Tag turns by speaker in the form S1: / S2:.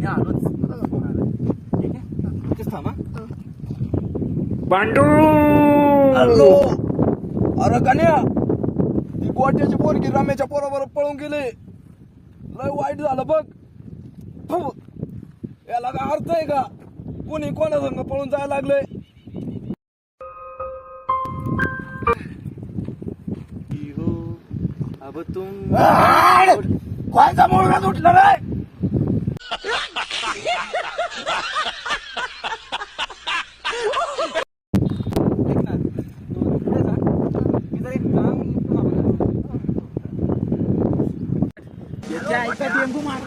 S1: मी आलोच, मला फोन आला. ठीक आहे, इथेच थांब हा.
S2: पांडू
S3: हॅलो. अरे कन्या, ती गोट्याची पोरगी रम्याच्या पोराबरोबर पळून गेली. लय वाईट झालं बघ. फु. याला काय अर्थ आहे का? कोणी कोणा संग पळून जायला लागले?
S1: अब तुम
S3: कोणचा मुलगा उठला रे?
S1: टेम्पो मार.